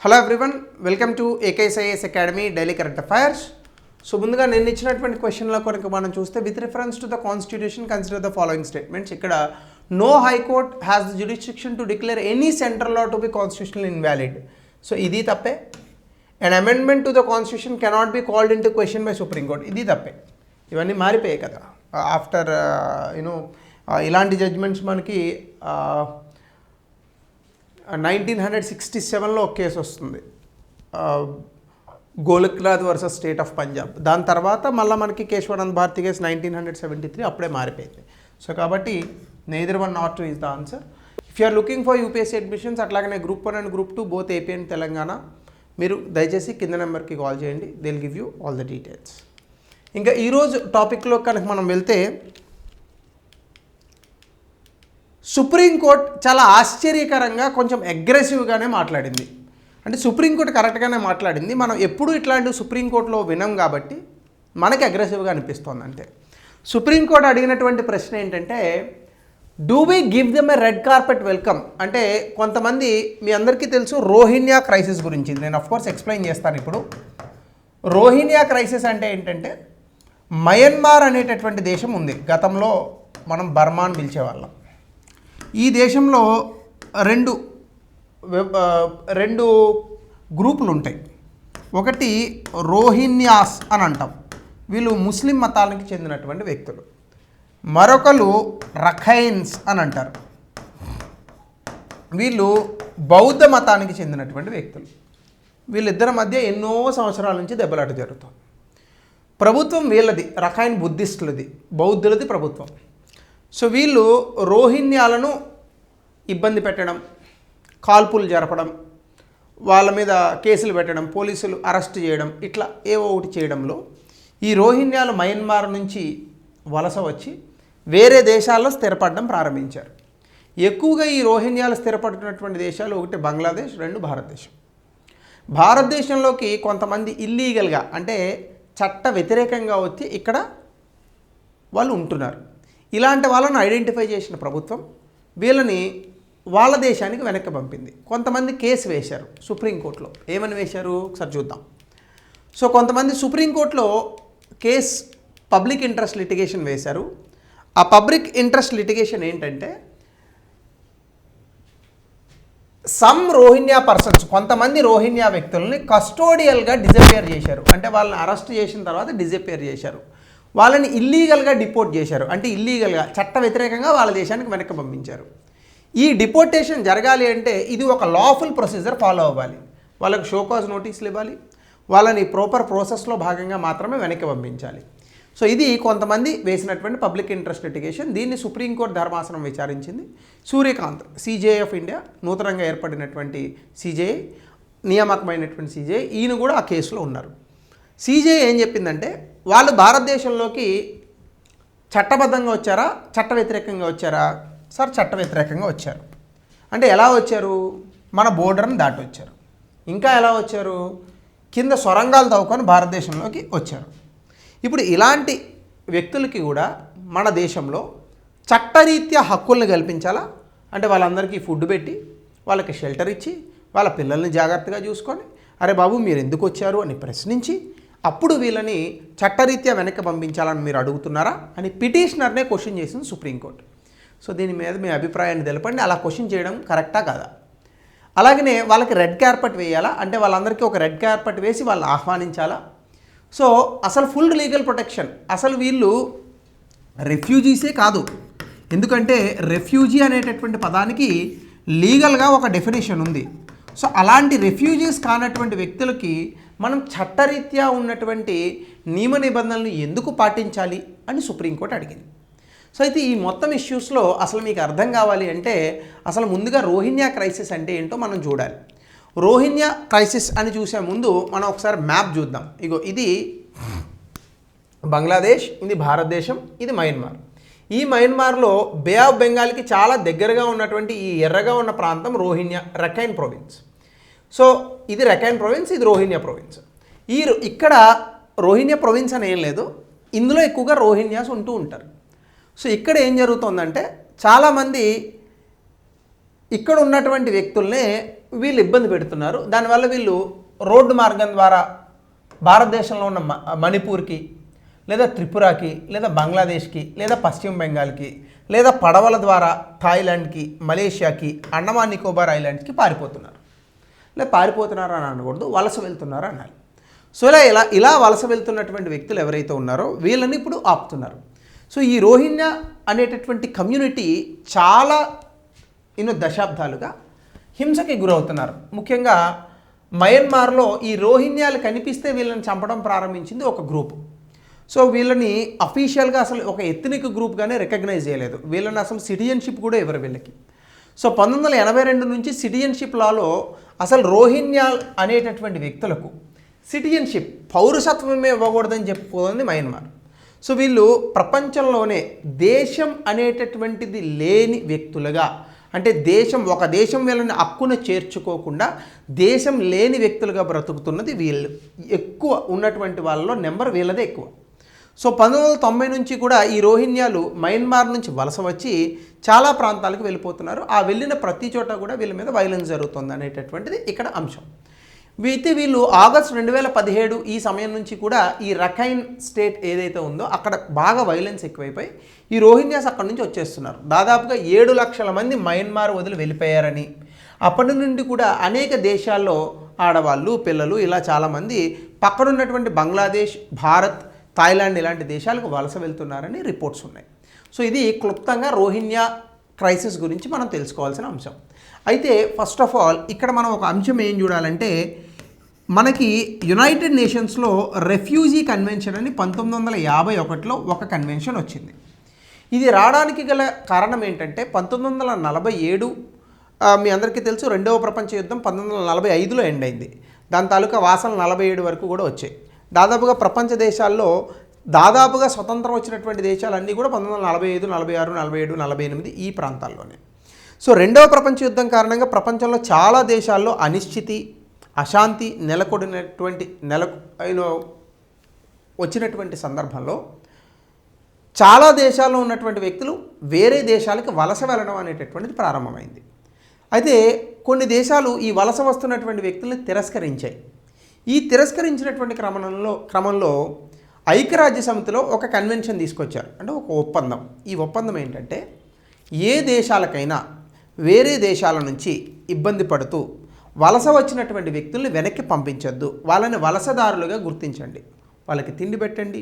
Hello everyone, welcome to AKSIS academy daily current affairs. So ముందుగా నేను ఇచ్చినటువంటి క్వశ్చన్లో కనుక మనం చూస్తే, with reference to the constitution consider the following statements. ఇక్కడ no high court has the jurisdiction to declare any central law to be constitutional invalid. So ఇది తప్పే. And amendment to the constitution cannot be called into question by supreme court. ఇది తప్పే. ఇవన్నీ మారిపోయాయి కదా after ఇలాంటి judgements మనకి 1967లో ఒక కేసు వస్తుంది, Golaknath versus state of Punjab. దాని తర్వాత మళ్ళీ మనకి కేశవానంద్ భారతి కేసు 1973, అప్పుడే మారిపోయింది. సో కాబట్టి neither one not is the answer. If you are looking for UPSC admissions, అట్లాగనే group 1 and group 2 both AP and Telangana, మీరు దయచేసి కింద నెంబర్కి కాల్ చేయండి. They will give you all the details. ఇంకా ఈరోజు టాపిక్లో కనుక మనం వెళ్తే, సుప్రీంకోర్టు చాలా ఆశ్చర్యకరంగా కొంచెం అగ్రెసివ్గానే మాట్లాడింది. అంటే సుప్రీంకోర్టు కరెక్ట్గానే మాట్లాడింది. మనం ఎప్పుడు ఇట్లాంటి సుప్రీంకోర్టులో వినం కాబట్టి మనకి అగ్రెసివ్గా అనిపిస్తుంది. అంతే. సుప్రీంకోర్టు అడిగినటువంటి ప్రశ్న ఏంటంటే, do we give them a red carpet welcome. అంటే కొంతమంది, మీ అందరికీ తెలుసు రోహింగ్యా క్రైసిస్ గురించి, నేను అఫ్కోర్స్ ఎక్స్ప్లెయిన్ చేస్తాను ఇప్పుడు. రోహింగ్యా క్రైసిస్ అంటే ఏంటంటే, మయన్మార్ అనేటటువంటి దేశం ఉంది. గతంలో మనం బర్మా అని పిలిచేవాళ్ళం. ఈ దేశంలో రెండు గ్రూపులు ఉంటాయి. ఒకటి రోహింగ్యాస్ అని అంటాం, వీళ్ళు ముస్లిం మతానికి చెందినటువంటి వ్యక్తులు. మరొకరు రఖైన్స్ అని అంటారు, వీళ్ళు బౌద్ధ మతానికి చెందినటువంటి వ్యక్తులు. వీళ్ళిద్దరి మధ్య ఎన్నో సంవత్సరాల నుంచి దెబ్బలాట జరుగుతుంది. ప్రభుత్వం వీళ్ళది, రఖైన్ బుద్ధిస్టులది, బౌద్ధులది ప్రభుత్వం. సో వీళ్ళు రోహింగ్యాలను ఇబ్బంది పెట్టడం, కాల్పులు జరపడం, వాళ్ళ మీద కేసులు పెట్టడం, పోలీసులు అరెస్ట్ చేయడం, ఇట్లా ఏవో ఒకటి చేయడంలో ఈ రోహింగ్యాలు మయన్మార్ నుంచి వలస వచ్చి వేరే దేశాల్లో స్థిరపడడం ప్రారంభించారు. ఎక్కువగా ఈ రోహింగ్యాలు స్థిరపడుతున్నటువంటి దేశాలు ఒకటి బంగ్లాదేశ్, రెండు భారతదేశం. భారతదేశంలోకి కొంతమంది ఇల్లీగల్గా, అంటే చట్ట వ్యతిరేకంగా వచ్చి ఇక్కడ వాళ్ళు ఉంటున్నారు. ఇలాంటి వాళ్ళను ఐడెంటిఫై చేసిన ప్రభుత్వం వీళ్ళని వాళ్ళ దేశానికి వెనక్కి పంపింది. కొంతమంది కేసు వేశారు సుప్రీంకోర్టులో. ఏమని వేశారు ఒకసారి చూద్దాం. సో కొంతమంది సుప్రీంకోర్టులో కేస్ పబ్లిక్ ఇంట్రెస్ట్ లిటిగేషన్ వేశారు. ఆ పబ్లిక్ ఇంట్రెస్ట్ లిటిగేషన్ ఏంటంటే, సమ్ రోహింగ్యా పర్సన్స్, కొంతమంది రోహింగ్యా వ్యక్తుల్ని కస్టోడియల్గా డిజపియర్ చేశారు. అంటే వాళ్ళని అరెస్ట్ చేసిన తర్వాత డిజపియర్ చేశారు. వాళ్ళని ఇల్లీగల్గా డిపోర్ట్ చేశారు. అంటే ఇల్లీగల్గా, చట్ట వ్యతిరేకంగా వాళ్ళ దేశానికి వెనక్కి పంపించారు. ఈ డిపోర్టేషన్ జరగాలి అంటే ఇది ఒక లాఫుల్ ప్రొసీజర్ ఫాలో అవ్వాలి. వాళ్ళకి షోకాజ్ నోటీసులు ఇవ్వాలి, వాళ్ళని ప్రాపర్ ప్రాసెస్లో భాగంగా మాత్రమే వెనక్కి పంపించాలి. సో ఇది కొంతమంది వేసినటువంటి పబ్లిక్ ఇంట్రెస్ట్ లిటిగేషన్. దీన్ని సుప్రీంకోర్టు ధర్మాసనం విచారించింది. సూర్యకాంత్, సిజేఐ ఆఫ్ ఇండియా, నూతనంగా ఏర్పడినటువంటి సిజేఐ, నియామకమైనటువంటి సిజేఐ, ఈయన కూడా ఆ కేసులో ఉన్నారు. సిజేఐ ఏం చెప్పిందంటే, వాళ్ళు భారతదేశంలోకి చట్టబద్ధంగా వచ్చారా, చట్ట వ్యతిరేకంగా వచ్చారా? సార్, చట్ట వ్యతిరేకంగా వచ్చారు. అంటే ఎలా వచ్చారు? మన బోర్డర్ని దాటి వచ్చారు. ఇంకా ఎలా వచ్చారు? కింద సొరంగాలు తవ్వుకొని భారతదేశంలోకి వచ్చారు. ఇప్పుడు ఇలాంటి వ్యక్తులకి కూడా మన దేశంలో చట్టరీత్యా హక్కుల్ని కల్పించాలా? అంటే వాళ్ళందరికీ ఫుడ్ పెట్టి, వాళ్ళకి షెల్టర్ ఇచ్చి, వాళ్ళ పిల్లల్ని జాగ్రత్తగా చూసుకొని, అరే బాబు మీరు ఎందుకు వచ్చారు అని ప్రశ్నించి, అప్పుడు వీళ్ళని చట్టరీత్యా వెనక్కి పంపించాలని మీరు అడుగుతున్నారా అని పిటిషనర్నే క్వశ్చన్ చేసింది సుప్రీంకోర్టు. సో దీని మీద మీ అభిప్రాయాన్ని తెలపండి. అలా క్వశ్చన్ చేయడం కరెక్టా కాదా? అలాగనే వాళ్ళకి రెడ్ కార్పెట్ వేయాలా? అంటే వాళ్ళందరికీ ఒక రెడ్ కార్పెట్ వేసి వాళ్ళని ఆహ్వానించాలా? సో అసలు ఫుల్ లీగల్ ప్రొటెక్షన్. అసలు వీళ్ళు రెఫ్యూజీసే కాదు. ఎందుకంటే రెఫ్యూజీ అనేటటువంటి పదానికి లీగల్గా ఒక డెఫినేషన్ ఉంది. సో అలాంటి రెఫ్యూజీస్ కానటువంటి వ్యక్తులకి మనం చట్టరీత్యా ఉన్నటువంటి నియమ నిబంధనలు ఎందుకు పాటించాలి అని సుప్రీంకోర్టు అడిగింది. సో అయితే ఈ మొత్తం ఇష్యూస్లో అసలు మీకు అర్థం కావాలి అంటే, అసలు ముందుగా రోహింగ్యా క్రైసిస్ అంటే ఏంటో మనం చూడాలి. రోహింగ్యా క్రైసిస్ అని చూసే ముందు మనం ఒకసారి మ్యాప్ చూద్దాం. ఇగో ఇది బంగ్లాదేశ్, ఇది భారతదేశం, ఇది మయన్మార్. ఈ మయన్మార్లో బే ఆఫ్ బెంగాల్కి చాలా దగ్గరగా ఉన్నటువంటి ఈ ఎర్రగా ఉన్న ప్రాంతం రోహింగ్యా, రఖైన్ ప్రొవిన్స్. సో ఇది రఖైన్ ప్రొవిన్స్, ఇది రోహింగ్యా ప్రొవిన్స్. ఇక్కడ రోహింగ్యా ప్రొవిన్స్ అని ఏం లేదు, ఇందులో ఎక్కువగా రోహింగ్యాస్ ఉంటూ ఉంటారు. సో ఇక్కడ ఏం జరుగుతుందంటే, చాలామంది ఇక్కడ ఉన్నటువంటి వ్యక్తుల్నే వీళ్ళు ఇబ్బంది పెడుతున్నారు. దానివల్ల వీళ్ళు రోడ్డు మార్గం ద్వారా భారతదేశంలో ఉన్న మణిపూర్కి, లేదా త్రిపురకి, లేదా బంగ్లాదేశ్కి, లేదా పశ్చిమ బెంగాల్కి, లేదా పడవల ద్వారా థాయిలాండ్కి, మలేషియాకి, అండమాన్ నికోబార్ ఐలాండ్స్కి పారిపోతున్నారు. లేదా పారిపోతున్నారు అని అనకూడదు, వలస వెళ్తున్నారు అనాలి. సో ఇలా వలస వెళ్తున్నటువంటి వ్యక్తులు ఎవరైతే ఉన్నారో వీళ్ళని ఇప్పుడు ఆపుతున్నారు. సో ఈ రోహింగ్యా అనేటటువంటి కమ్యూనిటీ చాలా దశాబ్దాలుగా హింసకి గురవుతున్నారు. ముఖ్యంగా మయన్మార్లో ఈ రోహింగ్యాలు కనిపిస్తే వీళ్ళని చంపడం ప్రారంభించింది ఒక గ్రూప్. సో వీళ్ళని అఫీషియల్గా అసలు ఒక ఎథ్నిక్ గ్రూప్గానే రికగ్నైజ్ చేయలేదు. వీళ్ళని అసలు సిటిజన్షిప్ కూడా ఇవ్వరు వీళ్ళకి. సో 1982 నుంచి సిటిజన్షిప్ లాలో అసలు రోహింగ్యా అనేటటువంటి వ్యక్తులకు సిటిజన్షిప్ పౌరసత్వమే ఇవ్వకూడదని చెప్పుకోంది మయన్మార్. సో వీళ్ళు ప్రపంచంలోనే దేశం అనేటటువంటిది లేని వ్యక్తులుగా, అంటే ఒక దేశం వీళ్ళని హక్కున చేర్చుకోకుండా దేశం లేని వ్యక్తులుగా బ్రతుకుతున్నది వీళ్ళు. ఎక్కువ ఉన్నటువంటి వాళ్ళలో నెంబర్ వీళ్ళదే ఎక్కువ. సో 1990 నుంచి కూడా ఈ రోహింగ్యాలు మయన్మార్ నుంచి వలస వచ్చి చాలా ప్రాంతాలకు వెళ్ళిపోతున్నారు. ఆ వెళ్ళిన ప్రతి చోట కూడా వీళ్ళ మీద వైలెన్స్ జరుగుతుంది అనేటటువంటిది ఇక్కడ అంశం. వీళ్ళు ఆగస్టు 2017 ఈ సమయం నుంచి కూడా ఈ రఖైన్ స్టేట్ ఏదైతే ఉందో అక్కడ బాగా వైలెన్స్ ఎక్కువైపోయి ఈ రోహింగ్యాస్ అక్కడి నుంచి వచ్చేస్తున్నారు. దాదాపుగా 7 లక్షల మంది మయన్మార్ వదిలి వెళ్ళిపోయారని, అప్పటి నుండి కూడా అనేక దేశాల్లో ఆడవాళ్ళు, పిల్లలు ఇలా చాలామంది పక్కనున్నటువంటి బంగ్లాదేశ్, భారత్, థాయిలాండ్ ఇలాంటి దేశాలకు వలస వెళ్తున్నారని రిపోర్ట్స్ ఉన్నాయి. సో ఇది క్లుప్తంగా రోహింగ్యా క్రైసిస్ గురించి మనం తెలుసుకోవాల్సిన అంశం. అయితే ఫస్ట్ ఆఫ్ ఆల్ ఇక్కడ మనం ఒక అంశం ఏం చూడాలంటే, మనకి యునైటెడ్ నేషన్స్లో రెఫ్యూజీ కన్వెన్షన్ అని 1951లో ఒక కన్వెన్షన్ వచ్చింది. ఇది రావడానికి గల కారణం ఏంటంటే 1947 మీ అందరికీ తెలుసు రెండవ ప్రపంచ యుద్ధం 1945లో ఎండ్ అయింది. దాని తాలూకా వాసనలు 47 వరకు కూడా వచ్చాయి. దాదాపుగా ప్రపంచ దేశాల్లో దాదాపుగా స్వతంత్రం వచ్చినటువంటి దేశాలన్నీ కూడా 1945, 46, 47, 48 ఈ ప్రాంతాల్లోనే. సో రెండవ ప్రపంచ యుద్ధం కారణంగా ప్రపంచంలో చాలా దేశాల్లో అనిశ్చితి, అశాంతి వచ్చినటువంటి సందర్భంలో చాలా దేశాల్లో ఉన్నటువంటి వ్యక్తులు వేరే దేశాలకు వలస వెళ్ళడం అనేటటువంటిది ప్రారంభమైంది. అయితే కొన్ని దేశాలు ఈ వలస వస్తున్నటువంటి వ్యక్తుల్ని తిరస్కరించాయి. ఈ తిరస్కరించినటువంటి క్రమంలో ఐక్యరాజ్య సమితిలో ఒక కన్వెన్షన్ తీసుకొచ్చారు, అంటే ఒక ఒప్పందం. ఈ ఒప్పందం ఏంటంటే, ఏ దేశాలకైనా వేరే దేశాల నుంచి ఇబ్బంది పడుతూ వలస వచ్చినటువంటి వ్యక్తుల్ని వెనక్కి పంపించొద్దు, వాళ్ళని వలసదారులుగా గుర్తించండి, వాళ్ళకి తిండి పెట్టండి,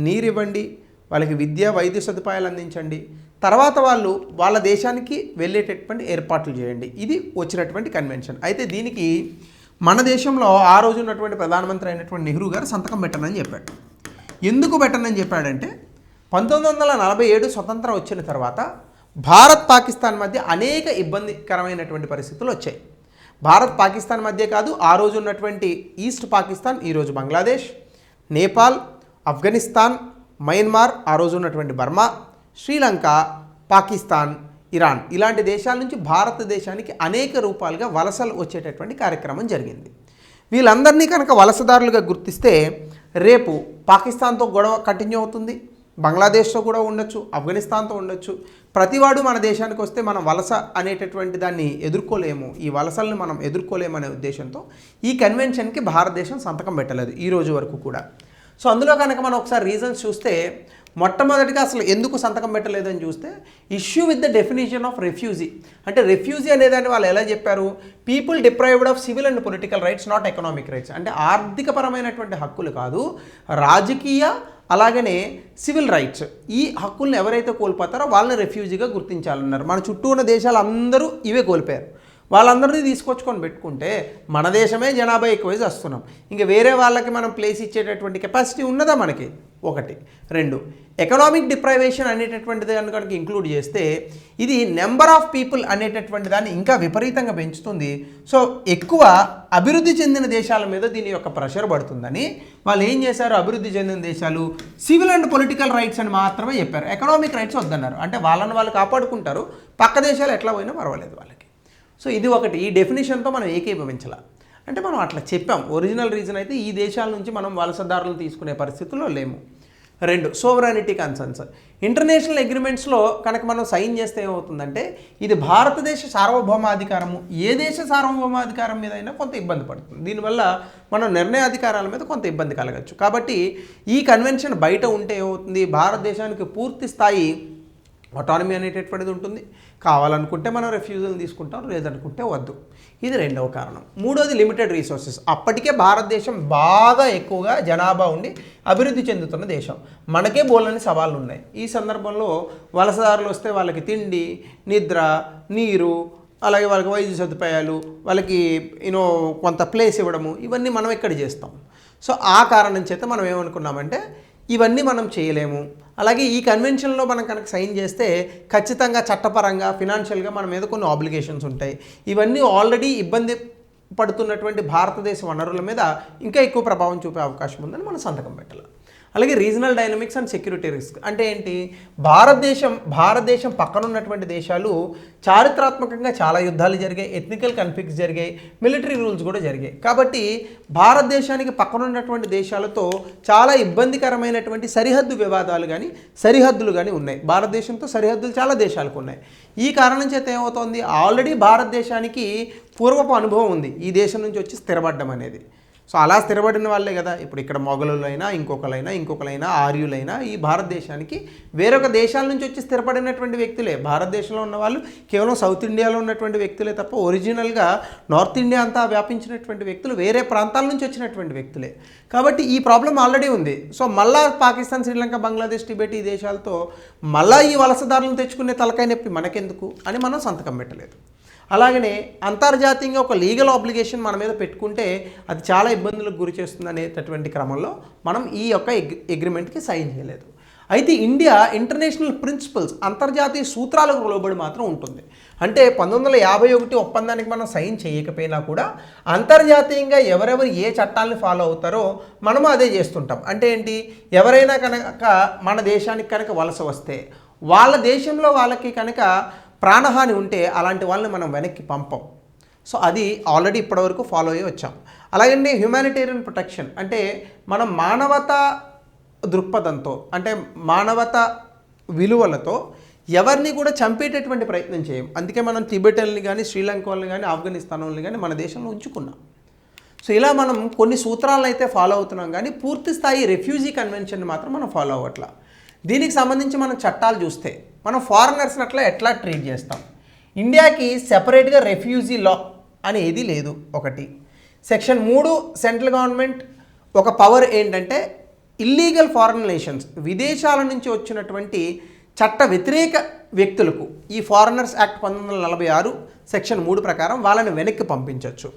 నీరు ఇవ్వండి, వాళ్ళకి విద్య వైద్య సదుపాయాలు అందించండి, తర్వాత వాళ్ళ దేశానికి వెళ్ళేటటువంటి ఏర్పాట్లు చేయండి. ఇది వచ్చినటువంటి కన్వెన్షన్. అయితే దీనికి మన దేశంలో ఆ రోజు ఉన్నటువంటి ప్రధానమంత్రి అయినటువంటి నెహ్రూ గారు సంతకం పెట్టనని చెప్పాడు. ఎందుకు పెట్టనని చెప్పాడంటే 1947 స్వతంత్రం వచ్చిన తర్వాత భారత్ పాకిస్తాన్ మధ్య అనేక ఇబ్బందికరమైనటువంటి పరిస్థితులు వచ్చాయి. భారత్ పాకిస్తాన్ మధ్య కాదు, ఆ రోజు ఉన్నటువంటి ఈస్ట్ పాకిస్తాన్, ఈరోజు బంగ్లాదేశ్, నేపాల్, ఆఫ్ఘనిస్తాన్, మయన్మార్, ఆ రోజు ఉన్నటువంటి బర్మా, శ్రీలంక, పాకిస్తాన్, ఇరాన్ ఇలాంటి దేశాల నుంచి భారతదేశానికి అనేక రూపాలుగా వలసలు వచ్చేటటువంటి కార్యక్రమం జరిగింది. వీళ్ళందరినీ కనుక వలసదారులుగా గుర్తిస్తే రేపు పాకిస్తాన్తో గొడవ కంటిన్యూ అవుతుంది, బంగ్లాదేశ్తో కూడా ఉండొచ్చు, ఆఫ్ఘనిస్తాన్తో ఉండొచ్చు. ప్రతివాడు మన దేశానికి వస్తే మనం వలస అనేటటువంటి దాన్ని ఎదుర్కోలేము, ఈ వలసలను మనం ఎదుర్కోలేము అనే ఉద్దేశంతో ఈ కన్వెన్షన్కి భారతదేశం సంతకం పెట్టలేదు ఈ రోజు వరకు కూడా. సో అందులో కనుక మనం ఒకసారి రీజన్స్ చూస్తే, మొట్టమొదటిగా అసలు ఎందుకు సంతకం పెట్టలేదని చూస్తే issue with the definition of refugee. అంటే రెఫ్యూజీ అనేదాన్ని వాళ్ళు ఎలా చెప్పారు, people deprived of civil and political rights, not economic rights. అంటే ఆర్థికపరమైనటువంటి హక్కులు కాదు, రాజకీయ అలాగనే సివిల్ రైట్స్, ఈ హక్కుల్ని ఎవరైతే కోల్పోతారో వాళ్ళని రెఫ్యూజీగా గుర్తించాలన్నారు. మన చుట్టూ ఉన్న దేశాలు అందరూ ఇవే కోల్పోయారు. వాళ్ళందరినీ తీసుకొచ్చుకొని పెట్టుకుంటే మన దేశమే జనాభా ఎక్కువ వస్తున్నాం. ఇంకా వేరే వాళ్ళకి మనం ప్లేస్ ఇచ్చేటటువంటి కెపాసిటీ ఉన్నదా మనకి? ఒకటి. రెండు, ఎకనామిక్ డిప్రైవేషన్ అనేటటువంటిది కనుక ఇంక్లూడ్ చేస్తే ఇది నెంబర్ ఆఫ్ పీపుల్ అనేటటువంటి దాన్ని ఇంకా విపరీతంగా పెంచుతుంది. సో ఎక్కువ అభివృద్ధి చెందిన దేశాల మీద దీని యొక్క ప్రెషర్ పడుతుందని వాళ్ళు ఏం చేశారు, అభివృద్ధి చెందిన దేశాలు సివిల్ అండ్ పొలిటికల్ రైట్స్ అని మాత్రమే చెప్పారు, ఎకనామిక్ రైట్స్ వద్దన్నారు. అంటే వాళ్ళని వాళ్ళు కాపాడుకుంటారు, పక్క దేశాలు ఎట్లా పోయినా పర్వాలేదు వాళ్ళకి. సో ఇది ఒకటి. ఈ డెఫినేషన్తో మనం ఏకీభవించాల అంటే మనం అట్లా చెప్పాం. ఒరిజినల్ రీజన్ అయితే ఈ దేశాల నుంచి మనం వలసదారులను తీసుకునే పరిస్థితుల్లో లేము. రెండు సోవరానిటీ కన్సర్న్స్. ఇంటర్నేషనల్ అగ్రిమెంట్స్లో కనుక మనం సైన్ చేస్తే ఏమవుతుందంటే ఇది భారతదేశ సార్వభౌమాధికారము, ఏ దేశ సార్వభౌమాధికారం మీద అయినా కొంత ఇబ్బంది పడుతుంది. దీనివల్ల మనం నిర్ణయాధికారాల మీద కొంత ఇబ్బంది కలగచ్చు. కాబట్టి ఈ కన్వెన్షన్ బయట ఉంటే ఏమవుతుంది, భారతదేశానికి పూర్తి స్థాయి ఆటానమీ అనేటటువంటిది ఉంటుంది. కావాలనుకుంటే మనం రెఫ్యూజల్ తీసుకుంటాం, లేదనుకుంటే వద్దు. ఇది రెండవ కారణం. మూడోది లిమిటెడ్ రీసోర్సెస్. అప్పటికే భారతదేశం బాగా ఎక్కువగా జనాభా ఉండి అభివృద్ధి చెందుతున్న దేశం, మనకే బోలని సవాళ్ళు ఉన్నాయి. ఈ సందర్భంలో వలసదారులు వస్తే వాళ్ళకి తిండి, నిద్ర, నీరు, అలాగే వాళ్ళకి వైద్య సదుపాయాలు, వాళ్ళకి కొంత ప్లేస్ ఇవ్వడము, ఇవన్నీ మనం ఎక్కడ చేస్తాం. సో ఆ కారణం చేత మనం ఏమనుకున్నామంటే ఇవన్నీ మనం చేయలేము. అలాగే ఈ కన్వెన్షన్లో మనం కనుక సైన్ చేస్తే ఖచ్చితంగా చట్టపరంగా ఫినాన్షియల్గా మన మీద కొన్ని ఆబ్లిగేషన్స్ ఉంటాయి. ఇవన్నీ ఆల్రెడీ ఇబ్బంది పడుతున్నటువంటి భారతదేశ వనరుల మీద ఇంకా ఎక్కువ ప్రభావం చూపే అవకాశం ఉందని మనం సంతకం పెట్టాలి. అలాగే regional dynamics and security risk అంటే ఏంటి, భారతదేశం పక్కన ఉన్నటువంటి దేశాలు చారిత్రాత్మకంగా చాలా యుద్ధాలు జరిగాయి, ఎథ్నికల్ కన్ఫ్లిక్ట్స్ జరిగాయి, మిలిటరీ రూల్స్ కూడా జరిగాయి. కాబట్టి భారతదేశానికి పక్కన ఉన్నటువంటి దేశాలతో చాలా ఇబ్బందికరమైనటువంటి సరిహద్దు వివాదాలు కానీ సరిహద్దులు కానీ ఉన్నాయి. భారతదేశంతో సరిహద్దులు చాలా దేశాలకు ఉన్నాయి. ఈ కారణం చేత ఏమవుతోంది, ఆల్రెడీ భారతదేశానికి పూర్వపు అనుభవం ఉంది ఈ దేశం నుంచి వచ్చి స్థిరపడడం అనేది. సో అలా స్థిరపడిన వాళ్ళే కదా ఇప్పుడు ఇక్కడ మొఘలులైనా ఇంకొకరైనా ఆర్యులైనా ఈ భారతదేశానికి వేరొక దేశాల నుంచి వచ్చి స్థిరపడినటువంటి వ్యక్తులే. భారతదేశంలో ఉన్న వాళ్ళు కేవలం సౌత్ ఇండియాలో ఉన్నటువంటి వ్యక్తులే తప్ప ఒరిజినల్గా నార్త్ ఇండియా అంతా వ్యాపించినటువంటి వ్యక్తులు వేరే ప్రాంతాల నుంచి వచ్చినటువంటి వ్యక్తులే. కాబట్టి ఈ ప్రాబ్లం ఆల్రెడీ ఉంది. సో మళ్ళా పాకిస్తాన్, శ్రీలంక, బంగ్లాదేశ్, టిబెట్ ఈ దేశాలతో మళ్ళీ ఈ వలసదారులను తెచ్చుకునే తలకాయ నొప్పి మనకెందుకు అని మనం సంతకం పెట్టలేదు. అలాగనే అంతర్జాతీయంగా ఒక లీగల్ ఆబ్లిగేషన్ మన మీద పెట్టుకుంటే అది చాలా ఇబ్బందులకు గురి చేస్తుంది అనేటటువంటి క్రమంలో మనం ఈ యొక్క అగ్రిమెంట్కి సైన్ చేయలేదు. అయితే ఇండియా ఇంటర్నేషనల్ ప్రిన్సిపల్స్ అంతర్జాతీయ సూత్రాలకు లోబడి మాత్రం ఉంటుంది. అంటే 1951 ఒప్పందానికి మనం సైన్ చేయకపోయినా కూడా అంతర్జాతీయంగా ఎవరెవరు ఏ చట్టాలను ఫాలో అవుతారో మనము అదే చేస్తుంటాం. అంటే ఏంటి, ఎవరైనా కనుక మన దేశానికి కనుక వలస వస్తే వాళ్ళ దేశంలో వాళ్ళకి కనుక ప్రాణహాని ఉంటే అలాంటి వాళ్ళని మనం వెనక్కి పంపం. సో అది ఆల్రెడీ ఇప్పటివరకు ఫాలో అయ్యి వచ్చాం. అలాగే హ్యుమానిటేరియన్ ప్రొటెక్షన్ అంటే మనం మానవతా దృక్పథంతో అంటే మానవతా విలువలతో ఎవరిని కూడా చంపేటటువంటి ప్రయత్నం చేయం. అందుకే మనం టిబెటన్లు కానీ శ్రీలంక వాళ్ళని కానీ ఆఫ్ఘనిస్తాన్ వాళ్ళని కానీ మన దేశంలో ఉంచుకున్నాం. సో ఇలా మనం కొన్ని సూత్రాలను అయితే ఫాలో అవుతున్నాం కానీ పూర్తి స్థాయి రెఫ్యూజీ కన్వెన్షన్ మాత్రం మనం ఫాలో అవ్వట్లా. దీనికి సంబంధించి మనం చట్టాలు చూస్తే మనం ఫారినర్స్ని ఎట్లా ట్రీట్ చేస్తాం. ఇండియాకి సెపరేట్గా రెఫ్యూజీ లా అనేది లేదు. ఒకటి సెక్షన్ 3 సెంట్రల్ గవర్నమెంట్ ఒక పవర్ ఏంటంటే ఇల్లీగల్ ఫారిన్ నేషన్స్ విదేశాల నుంచి వచ్చినటువంటి చట్ట వ్యతిరేక వ్యక్తులకు ఈ ఫారినర్స్ యాక్ట్ 1946 సెక్షన్ 3 ప్రకారం వాళ్ళని వెనక్కి పంపించవచ్చు.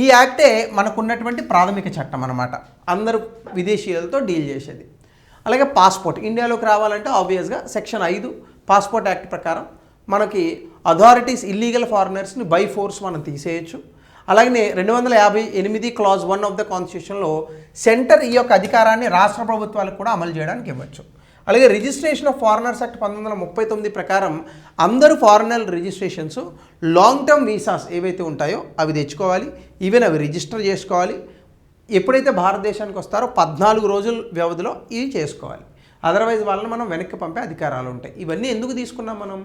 ఈ యాక్టే మనకున్నటువంటి ప్రాథమిక చట్టం అన్నమాట, అందరూ విదేశీయులతో డీల్ చేసేది. అలాగే పాస్పోర్ట్ ఇండియాలోకి రావాలంటే ఆబ్వియస్గా సెక్షన్ 5 పాస్పోర్ట్ యాక్ట్ ప్రకారం మనకి అథారిటీస్ ఇల్లీగల్ ఫారినర్స్ని బై ఫోర్స్ మనం తీసేయచ్చు. అలాగే 258 క్లాజ్ 1 ఆఫ్ ద కాన్స్టిట్యూషన్లో సెంటర్ ఈ యొక్క అధికారాన్ని రాష్ట్ర ప్రభుత్వాలకు కూడా అమలు చేయడానికి ఇవ్వచ్చు. అలాగే రిజిస్ట్రేషన్ ఆఫ్ ఫారినర్స్ యాక్ట్ 1939 ప్రకారం అందరూ foreigner registrations long term visas ఏవైతే ఉంటాయో అవి తెచ్చుకోవాలి, ఈవెన్ అవి రిజిస్టర్ చేసుకోవాలి. ఎప్పుడైతే భారతదేశానికి వస్తారో 14 రోజుల వ్యవధిలో ఇవి చేసుకోవాలి. అదర్వైజ్ వాళ్ళని మనం వెనక్కి పంపే అధికారాలు ఉంటాయి. ఇవన్నీ ఎందుకు తీసుకున్నాం, మనం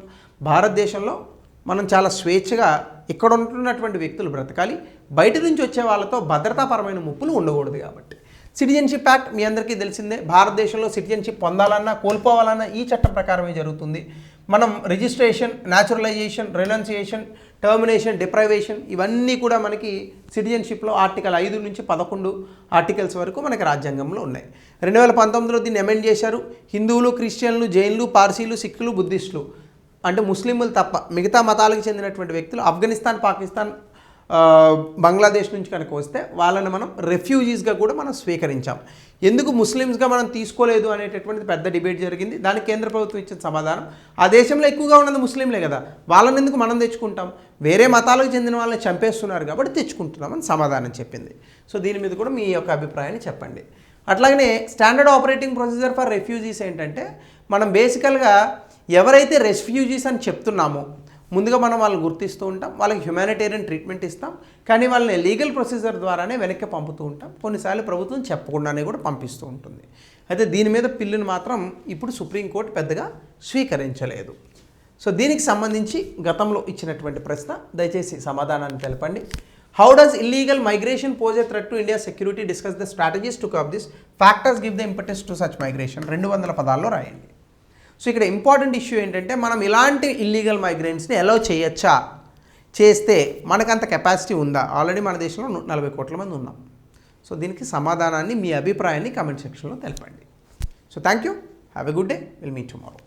భారతదేశంలో మనం చాలా స్వేచ్ఛగా ఇక్కడ ఉంటున్నటువంటి వ్యక్తులు బ్రతకాలి, బయట నుంచి వచ్చే వాళ్ళతో భద్రతాపరమైన ముప్పులు ఉండకూడదు కాబట్టి. సిటిజన్షిప్ యాక్ట్ మీ అందరికీ తెలిసిందే. భారతదేశంలో సిటిజన్షిప్ పొందాలన్నా కోల్పోవాలన్నా ఈ చట్టం ప్రకారమే జరుగుతుంది. మనం registration, naturalisation, renunciation, termination, deprivation ఇవన్నీ కూడా మనకి సిటిజన్షిప్లో ఆర్టికల్ 5 నుంచి 11 ఆర్టికల్స్ వరకు మనకి రాజ్యాంగంలో ఉన్నాయి. 2019లో దీన్ని అమెండ్ చేశారు. హిందువులు, క్రిస్టియన్లు, జైన్లు, పార్సీలు, సిక్కులు, బుద్ధిస్టులు అంటే ముస్లింలు తప్ప మిగతా మతాలకు చెందినటువంటి వ్యక్తులు ఆఫ్ఘనిస్తాన్, పాకిస్తాన్, బంగ్లాదేశ్ నుంచి కనుక వస్తే వాళ్ళని మనం రెఫ్యూజీస్గా కూడా మనం స్వీకరించాం. ఎందుకు ముస్లిమ్స్గా మనం తీసుకోలేదు అనేటటువంటిది పెద్ద డిబేట్ జరిగింది. దానికి కేంద్ర ప్రభుత్వం ఇచ్చిన సమాధానం, ఆ దేశంలో ఎక్కువగా ఉన్నది ముస్లింలే కదా, వాళ్ళని ఎందుకు మనం తెచ్చుకుంటాం, వేరే మతాలకు చెందిన వాళ్ళని చంపేస్తున్నారు కాబట్టి తెచ్చుకుంటున్నామని సమాధానం చెప్పింది. సో దీని మీద కూడా మీ యొక్క అభిప్రాయాన్ని చెప్పండి. అట్లాగనే standard operating procedure for refugees ఏంటంటే మనం బేసికల్గా ఎవరైతే రెఫ్యూజీస్ అని చెప్తున్నామో ముందుగా మనం వాళ్ళని గుర్తిస్తూ ఉంటాం, వాళ్ళకి హ్యుమానిటేరియన్ ట్రీట్మెంట్ ఇస్తాం, కానీ వాళ్ళని లీగల్ ప్రొసీజర్ ద్వారానే వెనక్కి పంపుతూ ఉంటాం. కొన్నిసార్లు ప్రభుత్వం చెప్పకుండానే కూడా పంపిస్తూ ఉంటుంది. అయితే దీని మీద పిల్లును మాత్రం ఇప్పుడు సుప్రీంకోర్టు పెద్దగా స్వీకరించలేదు. సో దీనికి సంబంధించి గతంలో ఇచ్చినటువంటి ప్రశ్న, దయచేసి సమాధానాన్ని తెలపండి. How does illegal migration pose a threat to India security, discuss the strategies to curb this, factors give the importance to such migration. 200 పదాల్లో రాయండి. సో ఇక్కడ ఇంపార్టెంట్ ఇష్యూ ఏంటంటే మనం ఇలాంటి ఇల్లీగల్ మైగ్రెంట్స్ని అలౌ చేయొచ్చా, చేస్తే మనకంత కెపాసిటీ ఉందా? ఆల్రెడీ మన దేశంలో 40 కోట్ల మంది ఉన్నాం. సో దీనికి సమాధానాన్ని, మీ అభిప్రాయాన్ని కామెంట్ సెక్షన్లో తెలపండి. So thank you, have a good day, will meet tomorrow.